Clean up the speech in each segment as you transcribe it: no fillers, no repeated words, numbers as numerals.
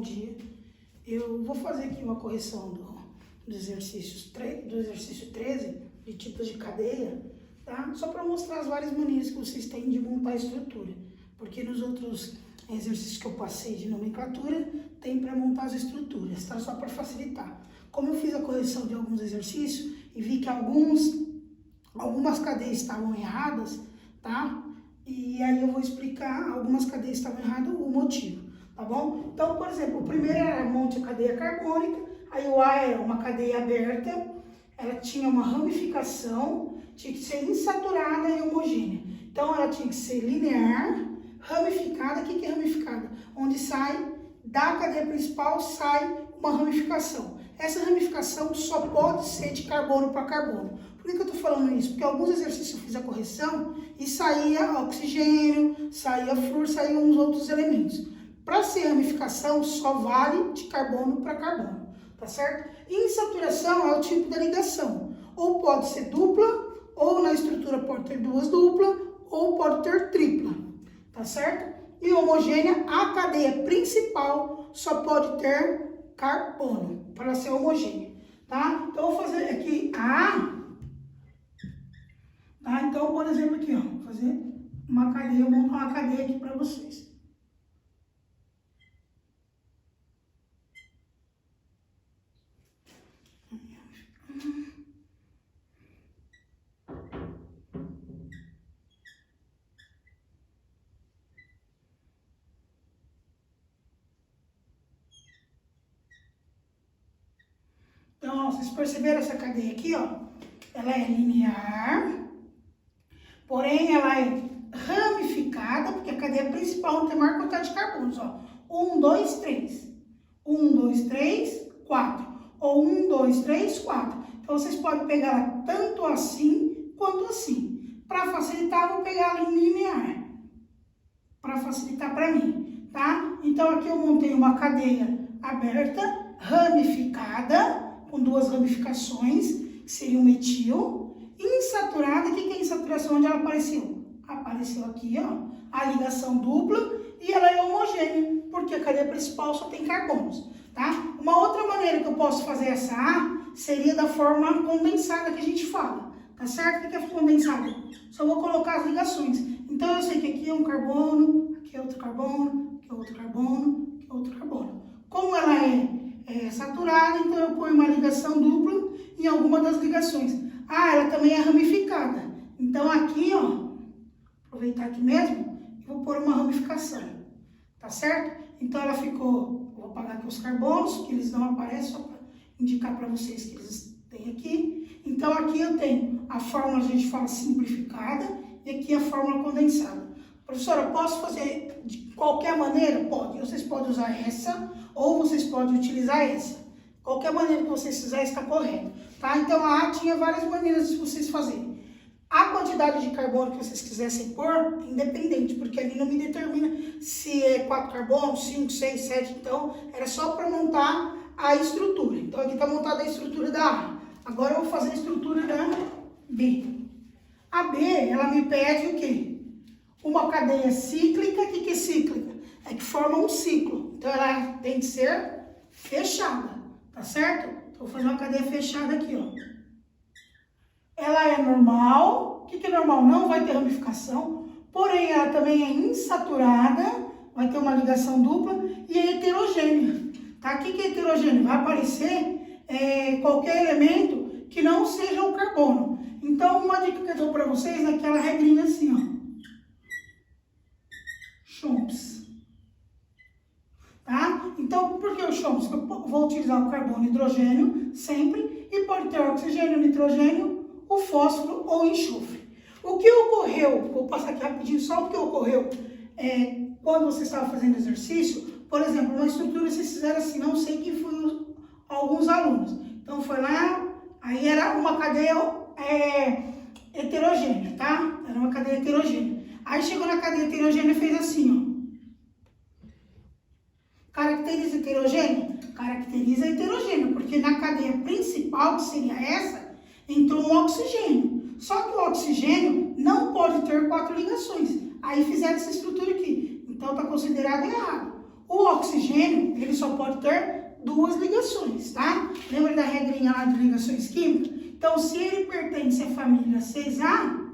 Dia. Eu vou fazer aqui uma correção do exercício 13, de tipos de cadeia, tá? Só para mostrar as várias maneiras que vocês têm de montar a estrutura, porque nos outros exercícios que eu passei de nomenclatura, tem para montar as estruturas, tá? Só para facilitar. Como eu fiz a correção de alguns exercícios e vi que algumas cadeias estavam erradas, tá? E aí eu vou explicar algumas cadeias estavam erradas, o motivo. Tá bom? Então, por exemplo, o primeiro era monte a cadeia carbônica, aí o A era uma cadeia aberta, ela tinha uma ramificação, tinha que ser insaturada e homogênea. Então, ela tinha que ser linear, ramificada. O que é ramificada? Onde sai, da cadeia principal, sai uma ramificação. Essa ramificação só pode ser de carbono para carbono. Por que eu estou falando isso? Porque alguns exercícios eu fiz a correção e saía oxigênio, saía flúor, saíam uns outros elementos. Para ser ramificação, só vale de carbono para carbono, tá certo? Insaturação é o tipo da ligação. Ou pode ser dupla, ou na estrutura pode ter duas duplas, ou pode ter tripla, tá certo? E homogênea, a cadeia principal só pode ter carbono, para ser homogênea, tá? Então, eu vou fazer aqui A, tá? Então, por exemplo, aqui, ó, vou fazer uma cadeia, eu vou montar uma cadeia aqui para vocês. Então, ó, vocês perceberam essa cadeia aqui, ó? Ela é linear, porém ela é ramificada, porque a cadeia principal não tem maior quantidade de carbonos, ó. 1, 2, 3. 1, 2, 3, 4. Ou 1, 2, 3, 4. Então, vocês podem pegar ela tanto assim quanto assim. Para facilitar, eu vou pegar ela em linear. Para facilitar para mim, tá? Então, aqui eu montei uma cadeia aberta, ramificada, com duas ramificações, que seria o metil. Insaturada, o que é insaturação? Onde ela apareceu? Apareceu aqui, ó, a ligação dupla, e ela é homogênea, porque a cadeia principal só tem carbonos, tá? Uma outra maneira que eu posso fazer essa A seria da forma condensada que a gente fala, tá certo? O que é condensada? Só vou colocar as ligações. Então, eu sei que aqui é um carbono, aqui é outro carbono, aqui é outro carbono, aqui é outro carbono. Como ela é saturada, então eu ponho uma ligação dupla em alguma das ligações. Ah, ela também é ramificada. Então, aqui, ó, aproveitar aqui mesmo, eu vou pôr uma ramificação, tá certo? Então, ela ficou, vou apagar aqui os carbonos, que eles não aparecem, só para indicar para vocês que eles têm aqui. Então, aqui eu tenho a fórmula, a gente fala simplificada, e aqui a fórmula condensada. Professora, posso fazer de qualquer maneira? Pode. Vocês podem usar essa, ou vocês podem utilizar essa. Qualquer maneira que vocês fizerem está correto, tá? Então, a A tinha várias maneiras de vocês fazerem. A quantidade de carbono que vocês quisessem pôr, independente, porque ali não me determina se é 4 carbonos, 5, 6, 7, então, era só para montar a estrutura. Então, aqui está montada a estrutura da A. Agora, eu vou fazer a estrutura da B. A B, ela me pede o quê? Uma cadeia cíclica. O que é cíclica? É que forma um ciclo. Então, ela tem que ser fechada, tá certo? Então, vou fazer uma cadeia fechada aqui, ó. Ela é normal. O que é normal? Não vai ter ramificação. Porém, ela também é insaturada. Vai ter uma ligação dupla. E é heterogênea. Tá? O que é heterogêneo? Vai aparecer qualquer elemento que não seja o carbono. Então, uma dica que eu dou para vocês é aquela regrinha assim, ó. Chomps. Tá? Então, por que o chomps? Eu vou utilizar o carbono e hidrogênio sempre, e pode ter oxigênio, nitrogênio, o fósforo ou enxofre. O que ocorreu, vou passar aqui rapidinho só o que ocorreu quando você estava fazendo exercício, por exemplo, uma estrutura vocês fizeram assim, não sei quem foi alguns alunos. Então, foi lá, aí era uma cadeia heterogênea, tá? Era uma cadeia heterogênea. Aí chegou na cadeia heterogênea e fez assim, ó. Caracteriza heterogêneo? Caracteriza heterogêneo, porque na cadeia principal, que seria essa, entrou um oxigênio. Só que o oxigênio não pode ter 4 ligações. Aí fizeram essa estrutura aqui. Então, está considerado errado. O oxigênio, ele só pode ter 2 ligações, tá? Lembra da regrinha lá de ligações químicas? Então, se ele pertence à família 6A,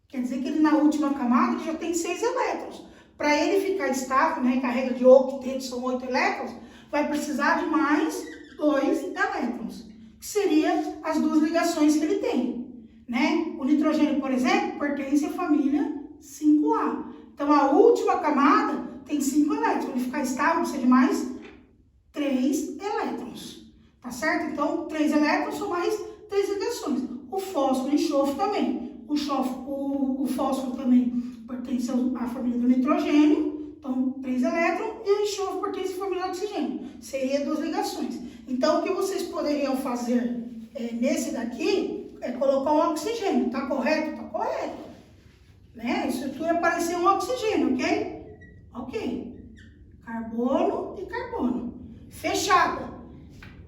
quer dizer que ele na última camada ele já tem 6 elétrons. Para ele ficar estável, né, que a regra de octeto são 8 elétrons, vai precisar de mais 2 elétrons, que seriam as 2 ligações que ele tem, né? O nitrogênio, por exemplo, pertence à família 5A. Então, a última camada tem 5 elétrons. Para ele ficar estável, precisa de mais 3 elétrons, tá certo? Então, 3 elétrons são mais 3 ligações. O fósforo e enxofre também. O fósforo também pertence à família do nitrogênio, então 3 elétrons, e o enxofre pertence à família do oxigênio. Seria 2 ligações. Então, o que vocês poderiam fazer nesse daqui é colocar um oxigênio. Tá correto? Tá correto. Né? A estrutura parecia um oxigênio, ok? Ok. Carbono e carbono. Fechada.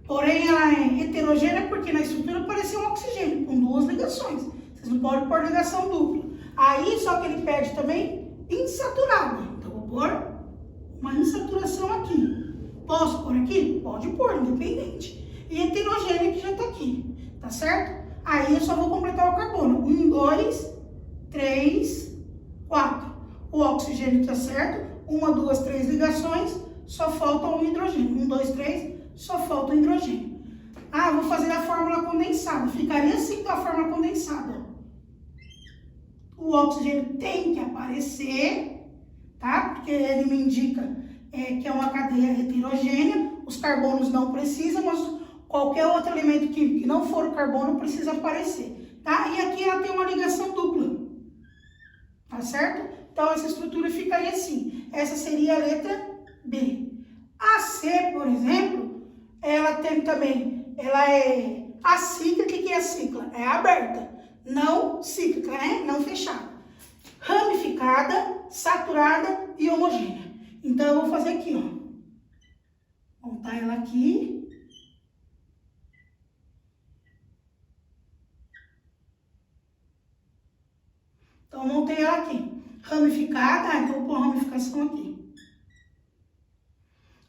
Porém, ela é heterogênea porque na estrutura parecia um oxigênio, com 2 ligações. Vocês não podem pôr ligação dupla. Aí, só que ele pede também insaturada. Então, vou pôr uma insaturação aqui. Posso pôr aqui? Pode pôr, independente. E heterogênea que já está aqui, tá certo? Aí, eu só vou completar o carbono. 1, 2, 3, 4. O oxigênio está certo. 1, 2, 3 ligações. Só falta um hidrogênio. 1, 2, 3, só falta o hidrogênio. Ah, vou fazer a fórmula condensada. Ficaria assim com a fórmula condensada. O oxigênio tem que aparecer, tá? Porque ele me indica que é uma cadeia heterogênea. Os carbonos não precisam, mas qualquer outro elemento químico que não for o carbono precisa aparecer, tá? E aqui ela tem uma ligação dupla, tá certo? Então, essa estrutura ficaria assim. Essa seria a letra B. A C, por exemplo, ela tem também, ela é acíclica. O que é acíclica? É aberta. Não cíclica, né? Não fechada. Ramificada, saturada e homogênea. Então, eu vou fazer aqui, ó. Montar ela aqui. Então, eu montei ela aqui. Ramificada, então eu vou pôr uma ramificação aqui.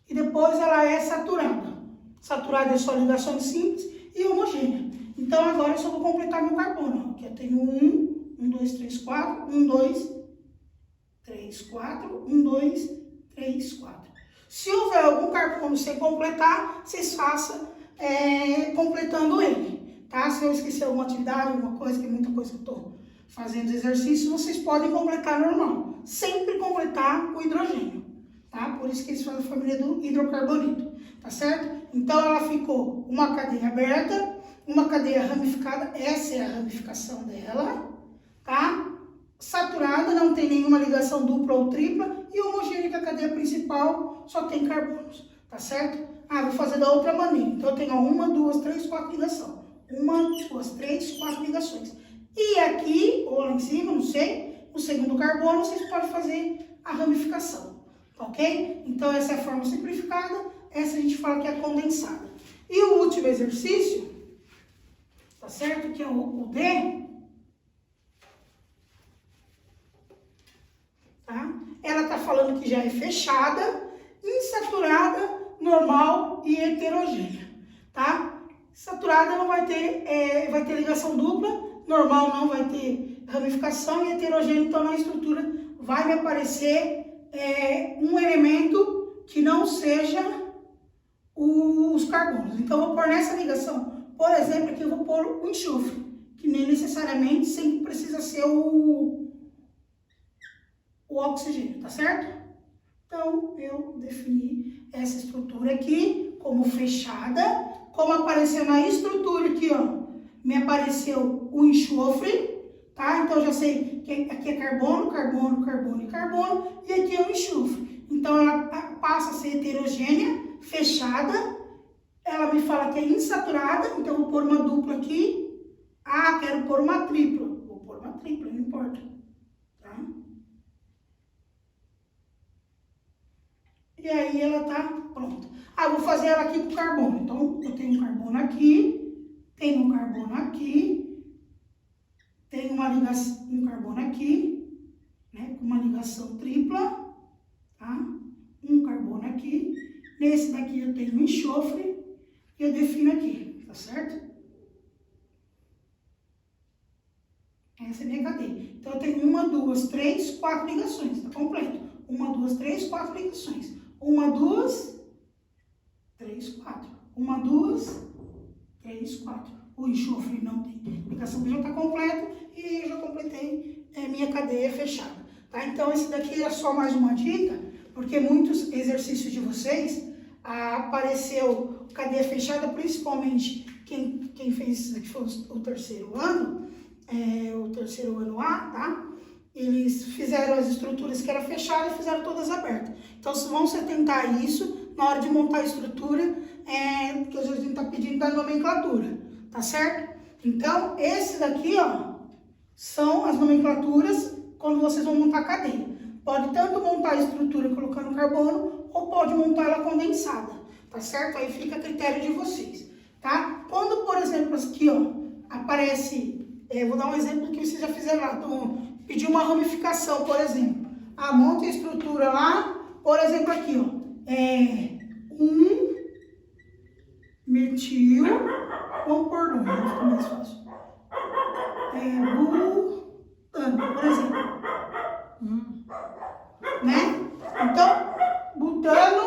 E depois ela é saturada. Saturada é só ligações simples e homogênea. Então, agora eu só vou completar meu carbono. Aqui eu tenho 1, 2, 3, 4, 1, 2, 3, 4, 1, 2, 3, 4. Se houver algum carbono sem completar, vocês façam completando ele, tá? Se eu esquecer alguma atividade, alguma coisa, que é muita coisa que eu estou fazendo exercício, vocês podem completar normal. Sempre completar o hidrogênio, tá? Por isso que eles fazem a família do hidrocarbonito, tá certo? Então, ela ficou uma cadeia aberta, uma cadeia ramificada, essa é a ramificação dela, tá? Saturada, não tem nenhuma ligação dupla ou tripla, e homogênea, a cadeia principal só tem carbonos, tá certo? Ah, vou fazer da outra maneira. Então, eu tenho 1, 2, 3, 4 ligações. 1, 2, 3, 4 ligações. E aqui, ou lá em cima, não sei, no segundo carbono, vocês podem fazer a ramificação, tá ok? Então, essa é a forma simplificada, essa a gente fala que é a condensada. E o último exercício, tá certo? Que é o D. Tá? Ela tá falando que já é fechada, insaturada, normal e heterogênea, tá? Saturada não vai ter, vai ter ligação dupla, normal não vai ter ramificação, e heterogênea, então na estrutura vai me aparecer um elemento que não seja os carbonos. Então, eu vou pôr nessa ligação, por exemplo, aqui eu vou pôr o enxofre, que nem necessariamente sempre precisa ser o oxigênio, tá certo? Então, eu defini essa estrutura aqui como fechada, como apareceu na estrutura aqui, ó, me apareceu o enxofre, tá? Então, eu já sei que aqui é carbono, carbono, carbono e carbono, e aqui é o enxofre. Então, ela passa a ser heterogênea, fechada, ela me fala que é insaturada, então eu vou pôr uma dupla aqui. Ah, quero pôr uma tripla. Vou pôr uma tripla, não importa, tá? E aí ela tá pronta. Ah, vou fazer ela aqui com carbono. Então, eu tenho um carbono aqui, tenho um carbono aqui, tenho um carbono aqui, né, com uma ligação tripla, tá? um carbono aqui. Nesse daqui eu tenho um enxofre e eu defino aqui, tá certo? Essa é a minha cadeia. Então, eu tenho 1, 2, 3, 4 ligações, tá completo. 1, 2, 3, 4 ligações. 1, 2, 3, 4. 1, 2, 3, 4. O enxofre não tem ligação, já está completo e eu já completei minha cadeia fechada. Tá? Então, esse daqui é só mais uma dica, porque muitos exercícios de vocês apareceu cadeia fechada, principalmente quem fez isso daqui foi o terceiro ano, o terceiro ano A, tá? Eles fizeram as estruturas que eram fechadas e fizeram todas abertas. Então, vão se atentar a isso na hora de montar a estrutura, que às vezes a gente está pedindo da nomenclatura, tá certo? Então, esse daqui, ó, são as nomenclaturas quando vocês vão montar a cadeia. Pode tanto montar a estrutura colocando carbono, ou pode montar ela condensada, tá certo? Aí fica a critério de vocês, tá? Quando, por exemplo, aqui, ó, aparece, vou dar um exemplo que vocês já fizeram lá, então, pedir uma ramificação, por exemplo. Monta a estrutura lá, por exemplo, aqui, ó, 1 metil, vamos pôr 1, vai ficar mais fácil. Butano, por exemplo. Né? Então, butano,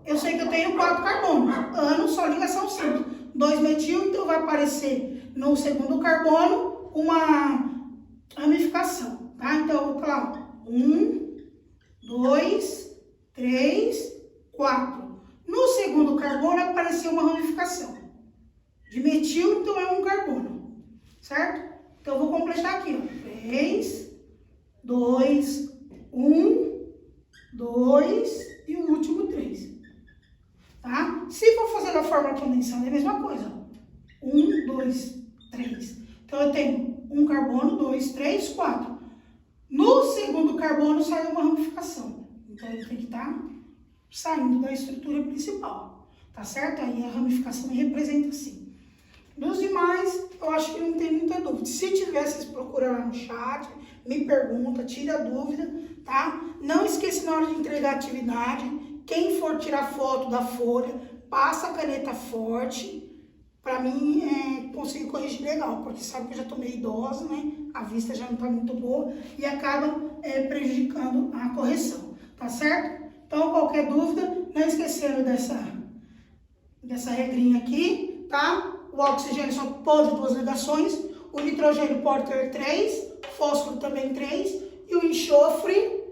eu sei que eu tenho 4 carbonos. Ano, só ligação simples. 2 metil, então vai aparecer no segundo carbono uma ramificação, tá? Então, eu vou falar 1, 2, 3, 4. No segundo carbono apareceu uma ramificação. De metil, então é um carbono, certo? Então, eu vou completar aqui, ó. 3, 2, 1, 2 e o último 3. Tá? Se for fazer da fórmula condensada, é a mesma coisa. 1, 2, 3. Então, eu tenho um carbono, 2, 3, 4. No segundo carbono saiu uma ramificação. Então, ele tem que estar saindo da estrutura principal. Tá certo? Aí a ramificação representa assim. Dos demais, eu acho que não tem muita dúvida. Se tiver, vocês procuram lá no chat, me pergunta, tira a dúvida, tá? Não esqueça na hora de entregar a atividade, quem for tirar foto da folha, passa a caneta forte, pra mim conseguir corrigir legal, porque sabe que eu já tô meio idosa, né? A vista já não tá muito boa e acaba prejudicando a correção, tá certo? Então, qualquer dúvida, não esquecendo dessa regrinha aqui, tá? O oxigênio só pode 2 ligações, o nitrogênio pode ter 3, fósforo também 3, e o enxofre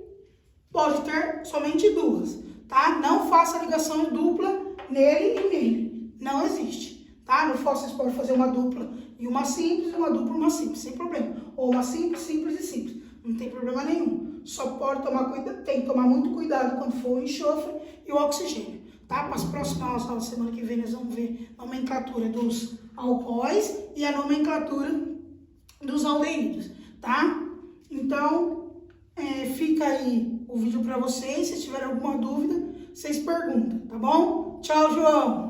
pode ter somente 2, tá? Não faça ligação dupla nele e nele, não existe, tá? No fósforo você pode fazer uma dupla e uma simples, uma dupla e uma simples, sem problema. Ou uma simples, simples e simples, não tem problema nenhum. Só pode tomar cuidado, tem que tomar muito cuidado quando for o enxofre e o oxigênio. Tá? Para as próximas aulas, semana que vem, nós vamos ver a nomenclatura dos alcoóis e a nomenclatura dos aldeídos, tá? Então, fica aí o vídeo para vocês. Se tiver alguma dúvida, vocês perguntam, tá bom? Tchau, João!